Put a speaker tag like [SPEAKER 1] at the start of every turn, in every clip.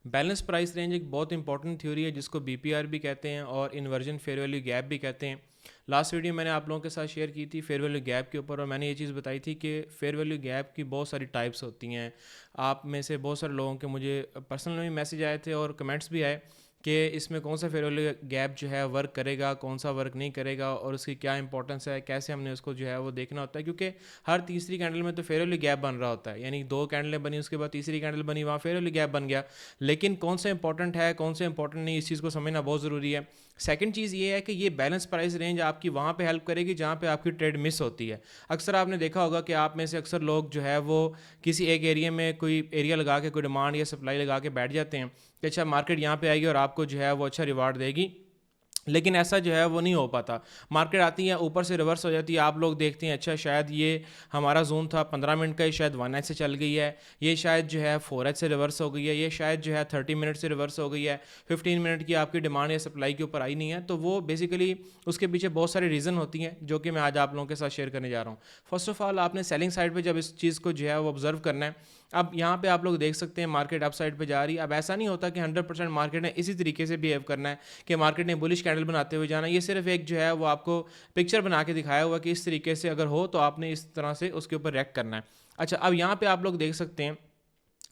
[SPEAKER 1] Balance price range एक बहुत important theory है जिसको बीपीआर भी कहते हैं और इन्वर्जन फेयर वैल्यू गैप भी कहते हैं। लास्ट वीडियो मैंने आप लोगों के साथ शेयर की थी फेयर वैल्यू गैप के ऊपर, और मैंने ये चीज़ बताई थी कि फेयर वैल्यू गैप की बहुत सारी टाइप्स होती हैं। आप में से बहुत सारे लोगों के मुझे पर्सनल में मैसेज आए थे और कमेंट्स भी आए कि इसमें कौन सा फेयर वैल्यू गैप जो है वर्क करेगा, कौन सा वर्क नहीं करेगा और उसकी क्या इंपॉर्टेंस है, कैसे हमने उसको जो है वो देखना होता है। क्योंकि हर तीसरी कैंडल में तो फेयर वैल्यू गैप बन रहा होता है, यानी दो कैंडलें बनी उसके बाद तीसरी कैंडल बनी, वहाँ फेयर वैल्यू गैप बन गया। लेकिन कौन सा इंपॉर्टेंट है कौन सा इंपॉर्टेंट नहीं, इस चीज़ को समझना बहुत ज़रूरी है। सेकंड चीज़ ये है कि ये बैलेंस प्राइस रेंज आपकी वहाँ पे हेल्प करेगी जहाँ पे आपकी ट्रेड मिस होती है। अक्सर आपने देखा होगा कि आप में से अक्सर लोग जो है वो किसी एक एरिया में कोई एरिया लगा के कोई डिमांड या सप्लाई लगा के बैठ जाते हैं कि अच्छा मार्केट यहाँ पे आएगी और आपको जो है वो अच्छा रिवार्ड देगी, लेकिन ऐसा जो है वो नहीं हो पाता। मार्केट आती है ऊपर से रिवर्स हो जाती है, आप लोग देखते हैं अच्छा शायद ये हमारा जोन था 15 मिनट का, ये शायद 1H से चल गई है, ये शायद जो है 4H से रिवर्स हो गई है, ये शायद जो है 30 मिनट से रिवर्स हो गई है, 15 मिनट की आपकी डिमांड या सप्लाई के ऊपर आई नहीं है। तो वो बेसिकली उसके पीछे बहुत सारी रीज़न होती हैं जो कि मैं आज आप लोगों के साथ शेयर करने जा रहा हूँ। फर्स्ट ऑफ ऑल आपने सेलिंग साइड पर जब इस चीज़ को जो है वो ऑब्जर्व करना है। अब यहाँ पे आप लोग देख सकते हैं मार्केट अप साइड पे जा रही है। अब ऐसा नहीं होता कि 100% मार्केट ने इसी तरीके से बिहेव करना है कि मार्केट ने बुलिश कैंडल बनाते हुए जाना। ये सिर्फ एक जो है वो आपको पिक्चर बना के दिखाया हुआ कि इस तरीके से अगर हो तो आपने इस तरह से उसके ऊपर रिएक्ट करना है। अच्छा, अब यहाँ पे आप लोग देख सकते हैं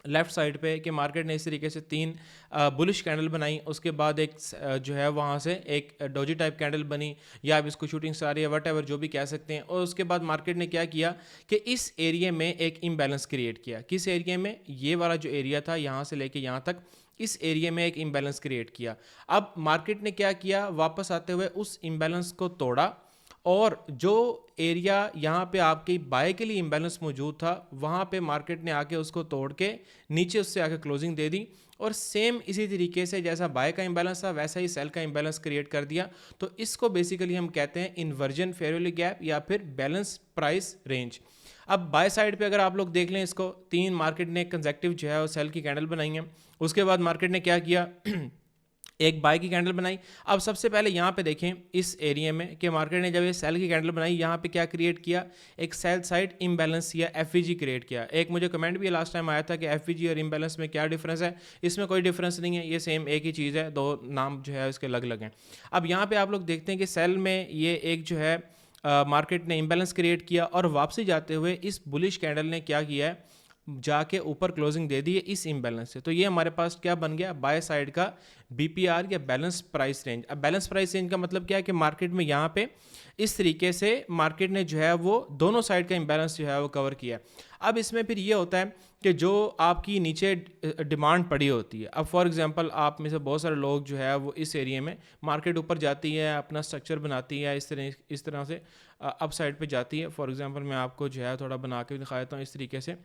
[SPEAKER 1] लेफ्ट साइड पे कि मार्केट ने इस तरीके से तीन बुलिश कैंडल बनाई, उसके बाद एक जो है वहाँ से एक डोजी टाइप कैंडल बनी, या आप इसको शूटिंग स्टार या वट एवर जो भी कह सकते हैं। और उसके बाद मार्केट ने क्या किया कि इस एरिया में एक इम्बैलेंस क्रिएट किया। किस एरिया में? ये वाला जो एरिया था यहाँ से लेके यहाँ तक, इस एरिया में एक इम्बैलेंस क्रिएट किया। अब मार्केट ने क्या किया, वापस आते हुए उस इम्बैलेंस को तोड़ा और जो एरिया यहाँ पे आपकी बाय के लिए इम्बैलेंस मौजूद था वहाँ पे मार्केट ने आके उसको तोड़ के नीचे उससे आके क्लोजिंग दे दी, और सेम इसी तरीके से जैसा बाय का इम्बैलेंस था वैसा ही सेल का इम्बैलेंस क्रिएट कर दिया। तो इसको बेसिकली हम कहते हैं इन्वर्जन फेयर वैल्यू गैप या फिर बैलेंस प्राइस रेंज। अब बाय साइड पे अगर आप लोग देख लें इसको, तीन मार्केट ने कंसेक्टिव जो है वो सेल की कैंडल बनाई है। उसके बाद मार्केट ने क्या किया एक बाय की कैंडल बनाई। अब सबसे पहले यहाँ पे देखें इस एरिया में कि मार्केट ने जब ये सेल की कैंडल बनाई यहाँ पे क्या क्रिएट किया, एक सेल साइड इम्बैलेंस या एफवीजी क्रिएट किया। एक मुझे कमेंट भी लास्ट टाइम आया था कि एफवीजी और इम्बैलेंस में क्या डिफरेंस है। इसमें कोई डिफरेंस नहीं है, ये सेम एक ही चीज़ है, दो नाम जो है इसके अलग अलग हैं। अब यहाँ पे आप लोग देखते हैं कि सेल में ये एक जो है मार्केट ने इम्बैलेंस क्रिएट किया और वापसी जाते हुए इस बुलिश कैंडल ने क्या किया है, जाके ऊपर क्लोजिंग दे दी है इस इम्बैलेंस से। तो ये हमारे पास क्या बन गया, बाय साइड का बीपीआर या बैलेंस प्राइस रेंज। अब बैलेंस प्राइस रेंज का मतलब क्या है कि मार्केट में यहाँ पे इस तरीके से मार्केट ने जो है वो दोनों साइड का इम्बैलेंस जो है वो कवर किया। अब इसमें फिर ये होता है कि जो आपकी नीचे डिमांड पड़ी होती है, अब फॉर एग्जांपल आप में से बहुत सारे लोग जो है वो इस एरिया में मार्केट ऊपर जाती है, अपना स्ट्रक्चर बनाती है इस तरह से अप साइड पे जाती है। फॉर एग्जांपल मैं आपको जो है थोड़ा बना के दिखा देता हूँ। इस तरीके से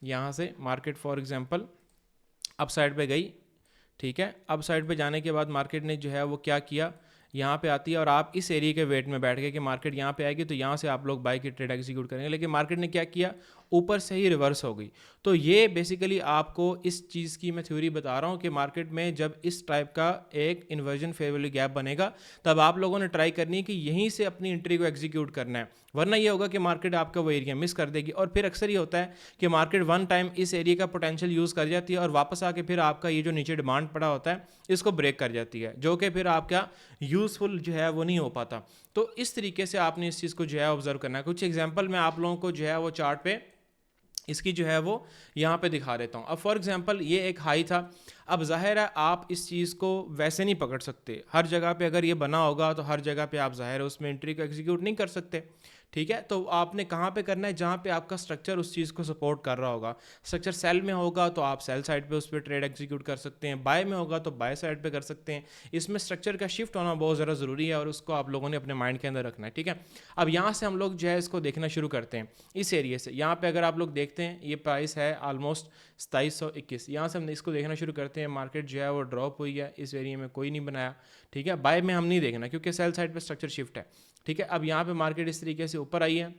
[SPEAKER 1] यहाँ से market for example up side पे गई, ठीक है। अप साइड पे जाने के बाद मार्केट ने जो है वो क्या किया, यहाँ पे आती है और आप इस एरिया के वेट में बैठ गए कि मार्केट यहाँ पे आएगी तो यहाँ से आप लोग बाई की ट्रेड एग्जीक्यूट करेंगे, लेकिन मार्केट ने क्या किया, ऊपर से ही रिवर्स हो गई। तो ये बेसिकली आपको इस चीज़ की मैं थ्योरी बता रहा हूँ कि मार्केट में जब इस टाइप का एक इन्वर्जन फेयर वैल्यू गैप बनेगा तब आप लोगों ने ट्राई करनी है कि यहीं से अपनी एंट्री को एग्जीक्यूट करना है, वरना ये होगा कि मार्केट आपका वो एरिया मिस कर देगी। और फिर अक्सर ये होता है कि मार्केट वन टाइम इस एरिया का पोटेंशियल यूज़ कर जाती है और वापस आके फिर आपका ये जो नीचे डिमांड पड़ा होता है इसको ब्रेक कर जाती है, जो कि फिर आपका यूज़फुल जो है वो नहीं हो पाता। तो इस तरीके से आपने इस चीज़ को जो है ऑब्जर्व करना है। कुछ एग्जांपल मैं आप लोगों को जो है वो चार्ट पे इसकी जो है वो यहाँ पे दिखा देता हूँ। अब फॉर एग्जांपल ये एक हाई था। अब जाहिर है आप इस चीज़ को वैसे नहीं पकड़ सकते, हर जगह पे अगर ये बना होगा तो हर जगह पे आप जाहिर है उसमें एंट्री को एग्जीक्यूट नहीं कर सकते, ठीक है। तो आपने कहाँ पे करना है, जहाँ पे आपका स्ट्रक्चर उस चीज़ को सपोर्ट कर रहा होगा। स्ट्रक्चर सेल में होगा तो आप सेल साइड पे उस पर ट्रेड एग्जीक्यूट कर सकते हैं, बाय में होगा तो बाय साइड पे कर सकते हैं। इसमें स्ट्रक्चर का शिफ्ट होना बहुत ज़्यादा ज़रूरी है और उसको आप लोगों ने अपने माइंड के अंदर रखना है, ठीक है। अब यहाँ से हम लोग जो है इसको देखना शुरू करते हैं इस एरिया से। यहाँ पे अगर आप लोग देखते हैं ये प्राइस है ऑलमोस्ट 2721, यहाँ से हम इसको देखना शुरू करते हैं। मार्केट जो है वो ड्रॉप हुई है, इस एरिया में कोई नहीं बनाया, ठीक है। बाय में हम नहीं देखना क्योंकि सेल साइड पे स्ट्रक्चर शिफ्ट है, ठीक है। अब यहाँ पे मार्केट इस तरीके से ऊपर आई है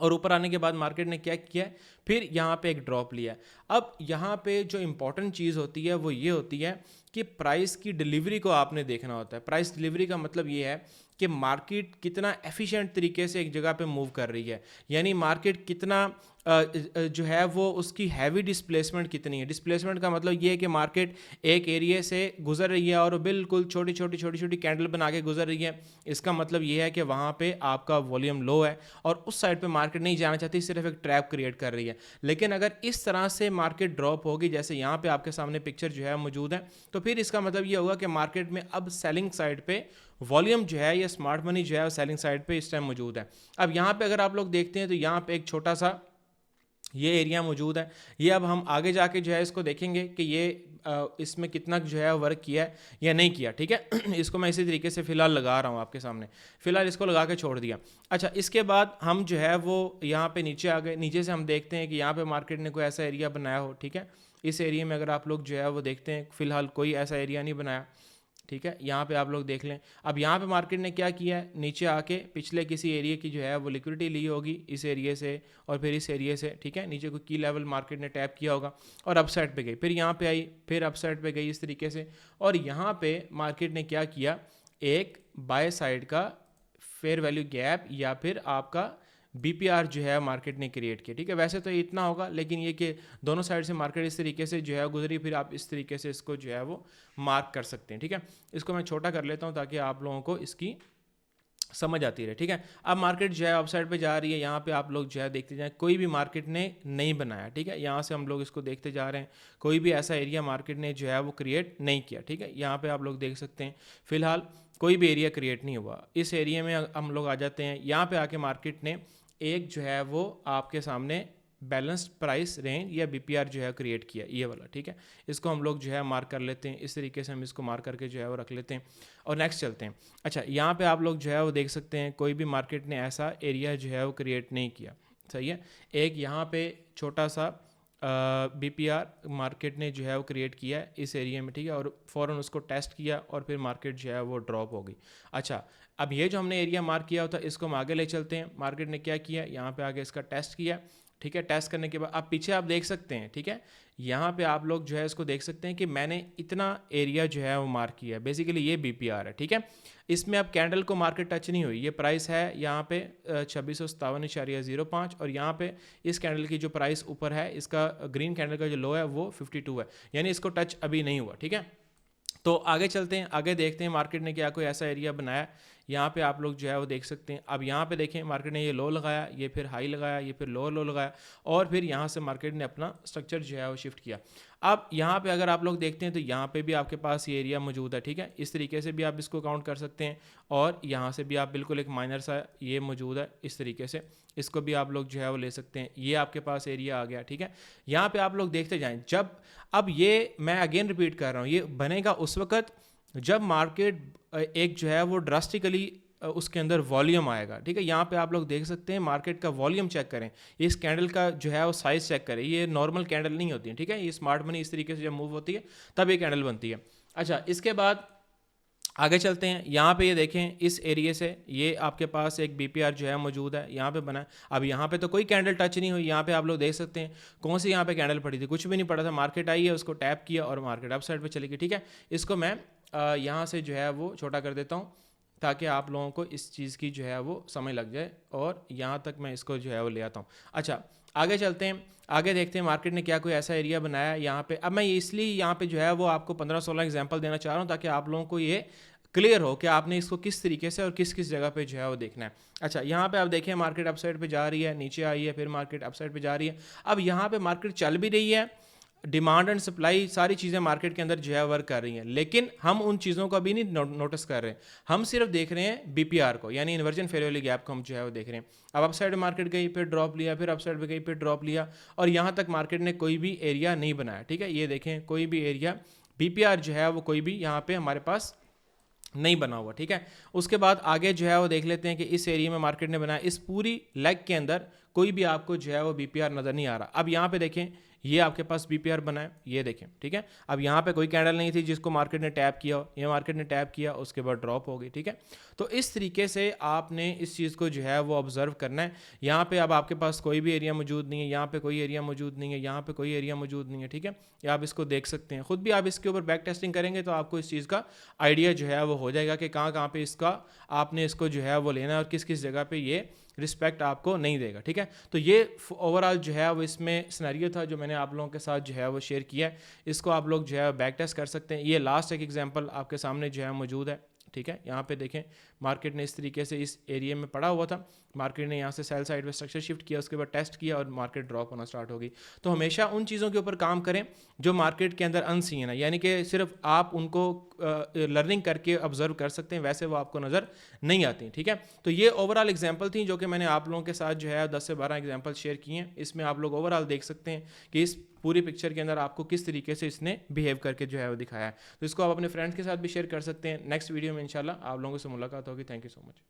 [SPEAKER 1] और ऊपर आने के बाद मार्केट ने क्या किया, फिर यहाँ पे एक ड्रॉप लिया। अब यहाँ पे जो इंपॉर्टेंट चीज़ होती है वो ये होती है कि प्राइस की डिलीवरी को आपने देखना होता है। प्राइस डिलीवरी का मतलब ये है कि मार्केट कितना एफिशिएंट तरीके से एक जगह पे मूव कर रही है, यानी मार्केट कितना जो है वो उसकी हैवी डिस्प्लेसमेंट कितनी है। डिस्प्लेसमेंट का मतलब ये है कि मार्केट एक एरिया से गुजर रही है और बिल्कुल छोटी छोटी कैंडल बना के गुजर रही है। इसका मतलब ये है कि वहाँ पे आपका वॉल्यूम लो है और उस साइड पे मार्केट नहीं जाना चाहती, सिर्फ एक ट्रैप क्रिएट कर रही है। लेकिन अगर इस तरह से मार्केट ड्रॉप होगी जैसे यहाँ पे आपके सामने पिक्चर जो है मौजूद है, तो फिर इसका मतलब ये होगा कि मार्केट में अब सेलिंग साइड पे वॉल्यूम जो है या स्मार्ट मनी जो है सेलिंग साइड पे इस टाइम मौजूद है। अब यहाँ पे अगर आप लोग देखते हैं तो यहाँ पे एक छोटा सा ये एरिया मौजूद है। ये अब हम आगे जाके जो है इसको देखेंगे कि ये इसमें कितना जो है वर्क किया है या नहीं किया, ठीक है। इसको मैं इसी तरीके से फ़िलहाल लगा रहा हूँ आपके सामने, फ़िलहाल इसको लगा के छोड़ दिया। अच्छा, इसके बाद हम जो है वो यहाँ पे नीचे आ गए। नीचे से हम देखते हैं कि यहाँ पे मार्केट ने कोई ऐसा एरिया बनाया हो, ठीक है। इस एरिया में अगर आप लोग जो है वो देखते हैं, फ़िलहाल कोई ऐसा एरिया नहीं बनाया, ठीक है। यहाँ पे आप लोग देख लें। अब यहाँ पे मार्केट ने क्या किया है, नीचे आके पिछले किसी एरिया की जो है वो लिक्विडिटी ली होगी इस एरिया से और फिर इस एरिया से, ठीक है। नीचे कोई की लेवल मार्केट ने टैप किया होगा और अप साइड पे गई, फिर यहाँ पे आई, फिर अप साइड पे गई इस तरीके से। और यहाँ पे मार्केट ने क्या किया, एक बाय साइड का फेयर वैल्यू गैप या फिर आपका बीपीआर जो है मार्केट ने क्रिएट किया, ठीक है। वैसे तो इतना होगा, लेकिन ये कि दोनों साइड से मार्केट इस तरीके से जो है गुजरी, फिर आप इस तरीके से इसको जो है वो मार्क कर सकते हैं, ठीक है। इसको मैं छोटा कर लेता हूँ ताकि आप लोगों को इसकी समझ आती रहे, ठीक है। अब मार्केट जो है अपसाइड पे जा रही है। यहाँ पे आप लोग जो है देखते जाएं, कोई भी मार्केट ने नहीं बनाया, ठीक है। यहाँ से हम लोग इसको देखते जा रहे हैं, कोई भी ऐसा एरिया मार्केट ने जो है वो क्रिएट नहीं किया, ठीक है। यहाँ पे आप लोग देख सकते हैं फिलहाल कोई भी एरिया क्रिएट नहीं हुआ। इस एरिया में हम लोग आ जाते हैं। यहाँ पे आके मार्केट ने एक जो है वो आपके सामने बैलेंस्ड प्राइस रेंज या बीपीआर जो है क्रिएट किया, ये वाला, ठीक है। इसको हम लोग जो है मार्क कर लेते हैं। इस तरीके से हम इसको मार्क करके जो है वो रख लेते हैं और नेक्स्ट चलते हैं। अच्छा, यहाँ पे आप लोग जो है वो देख सकते हैं कोई भी मार्केट ने ऐसा एरिया जो है वो क्रिएट नहीं किया, सही है। एक यहाँ पे छोटा सा बीपीआर मार्केट ने जो है वो क्रिएट किया है इस एरिया में, ठीक है। और फ़ौरन उसको टेस्ट किया और फिर मार्केट जो है वो ड्रॉप हो गई। अच्छा, अब ये जो हमने एरिया मार्क किया होता है इसको हम आगे ले चलते हैं। मार्केट ने क्या किया, यहाँ पे आगे इसका टेस्ट किया, ठीक है। टेस्ट करने के बाद अब पीछे आप देख सकते हैं, ठीक है। यहाँ पे आप लोग जो है इसको देख सकते हैं कि मैंने इतना एरिया जो है वो मार्क किया है। बेसिकली ये बीपीआर है, ठीक है। इसमें अब कैंडल को मार्केट टच नहीं हुई। ये प्राइस है यहाँ पे 2657.05 और यहाँ पे इस कैंडल की जो प्राइस ऊपर है, इसका ग्रीन कैंडल का जो लो है वो 52 है, यानी इसको टच अभी नहीं हुआ, ठीक है। तो आगे चलते हैं, आगे देखते हैं मार्केट ने क्या कोई ऐसा एरिया बनाया। यहाँ पे आप लोग जो है वो देख सकते हैं। अब यहाँ पे देखें मार्केट ने ये लो लगाया, ये फिर हाई लगाया, ये फिर लो लगाया और फिर यहाँ से मार्केट ने अपना स्ट्रक्चर जो है वो शिफ्ट किया। अब यहाँ पे अगर आप लोग देखते हैं तो यहाँ पे भी आपके पास ये एरिया मौजूद है, ठीक है। इस तरीके से भी आप इसको काउंट कर सकते हैं और यहाँ से भी आप बिल्कुल एक माइनर सा ये मौजूद है, इस तरीके से इसको भी आप लोग जो है वो ले सकते हैं। ये आपके पास एरिया आ गया, ठीक है। यहाँ पे आप लोग देखते जाएं, जब अब ये मैं अगेन रिपीट कर रहा हूँ, ये बनेगा उस वक्त जब मार्केट एक जो है वो ड्रास्टिकली उसके अंदर वॉल्यूम आएगा, ठीक है। यहाँ पे आप लोग देख सकते हैं मार्केट का वॉल्यूम चेक करें, इस कैंडल का जो है वो साइज चेक करें। ये नॉर्मल कैंडल नहीं होती है, ठीक है। ये स्मार्ट मनी इस तरीके से जब मूव होती है तब ये कैंडल बनती है। अच्छा, इसके बाद आगे चलते हैं। यहाँ पे ये देखें इस एरिया से ये आपके पास एक बीपीआर जो है मौजूद है, यहाँ पे बना है। अब यहाँ पे तो कोई कैंडल टच नहीं हुई। यहाँ पे आप लोग देख सकते हैं कौन सी यहाँ पे कैंडल पड़ी थी, कुछ भी नहीं पड़ा था। मार्केट आई है, उसको टैप किया और मार्केट अप साइड पे चली गई, ठीक है। इसको मैं यहाँ से जो है वो छोटा कर देता हूँ ताकि आप लोगों को इस चीज़ की जो है वो समझ लग जाए और यहाँ तक मैं इसको जो है वो ले आता हूँ। अच्छा, आगे चलते हैं, आगे देखते हैं मार्केट ने क्या कोई ऐसा एरिया बनाया यहाँ पे। अब मैं इसलिए यहाँ पे जो है वो आपको 15-16 एग्जांपल देना चाह रहा हूँ ताकि आप लोगों को ये क्लियर हो कि आपने इसको किस तरीके से और किस किस जगह पे जो है वो देखना है। अच्छा, यहाँ पे आप देखें मार्केट अपसाइड पे जा रही है, नीचे आई है, फिर मार्केट अपसाइड पे जा रही है। अब यहाँ पे मार्केट चल भी रही है, डिमांड एंड सप्लाई सारी चीज़ें मार्केट के अंदर जो है वर्क कर रही हैं, लेकिन हम उन चीज़ों को अभी नहीं नोटिस कर रहे हैं। हम सिर्फ देख रहे हैं बीपीआर को, यानी इन्वर्जन फेयर वैल्यू गैप को हम जो है वो देख रहे हैं। अब अप साइड मार्केट गई, फिर ड्रॉप लिया, फिर अप साइड पे गई, फिर ड्रॉप लिया और यहाँ तक मार्केट ने कोई भी एरिया नहीं बनाया, ठीक है। ये देखें कोई भी एरिया बीपीआर जो है वो कोई भी यहाँ पे हमारे पास नहीं बना हुआ, ठीक है। उसके बाद आगे जो है वो देख लेते हैं कि इस एरिया में मार्केट ने बनाया, इस पूरी लेग के अंदर कोई भी आपको जो है वो बीपीआर नज़र नहीं आ रहा। अब यहाँ पे देखें, ये आपके पास BPR बना है, ये देखें, ठीक है। अब यहाँ पे कोई कैंडल नहीं थी जिसको मार्केट ने टैप किया हो, ये मार्केट ने टैप किया, उसके बाद ड्रॉप हो गई, ठीक है। तो इस तरीके से आपने इस चीज़ को जो है वो ऑब्जर्व करना है। यहाँ पे अब आपके पास कोई भी एरिया मौजूद नहीं है, यहाँ पे कोई एरिया मौजूद नहीं है, यहाँ पे कोई एरिया मौजूद नहीं है, ठीक है। या आप इसको देख सकते हैं, खुद भी आप इसके ऊपर बैक टेस्टिंग करेंगे तो आपको इस चीज़ का आइडिया जो है वो हो जाएगा कि कहाँ कहाँ पे इसका आपने इसको जो है वो लेना है और किस किस जगह पे ये रिस्पेक्ट आपको नहीं देगा, ठीक है। तो ये ओवरऑल जो है वो इसमें सिनेरियो था जो मैंने आप लोगों के साथ जो है वो शेयर किया है। इसको आप लोग जो है बैक टेस्ट कर सकते हैं। ये लास्ट एक एग्जांपल आपके सामने जो है मौजूद है, ठीक है। यहाँ पे देखें मार्केट ने इस तरीके से इस एरिया में पड़ा हुआ था, मार्केट ने यहाँ से सेल साइड में स्ट्रक्चर शिफ्ट किया, उसके बाद टेस्ट किया और मार्केट ड्रॉप होना स्टार्ट हो गई। तो हमेशा उन चीज़ों के ऊपर काम करें जो मार्केट के अंदर अनसीन है, यानी कि सिर्फ आप उनको लर्निंग करके ऑब्जर्व कर सकते हैं, वैसे वो आपको नज़र नहीं आती, ठीक है। तो ये ओवरऑल एग्जाम्पल थी जो कि मैंने आप लोगों के साथ जो है 10 से 12 एग्जाम्पल शेयर किए हैं। इसमें आप लोग ओवरऑल देख सकते हैं कि इस पूरी पिक्चर के अंदर आपको किस तरीके से इसने बिहेव करके जो है वो दिखाया है। तो इसको आप अपने फ्रेंड्स के साथ भी शेयर कर सकते हैं। नेक्स्ट वीडियो में इंशाल्लाह आप लोगों से मुलाकात होगी। Thank you so much.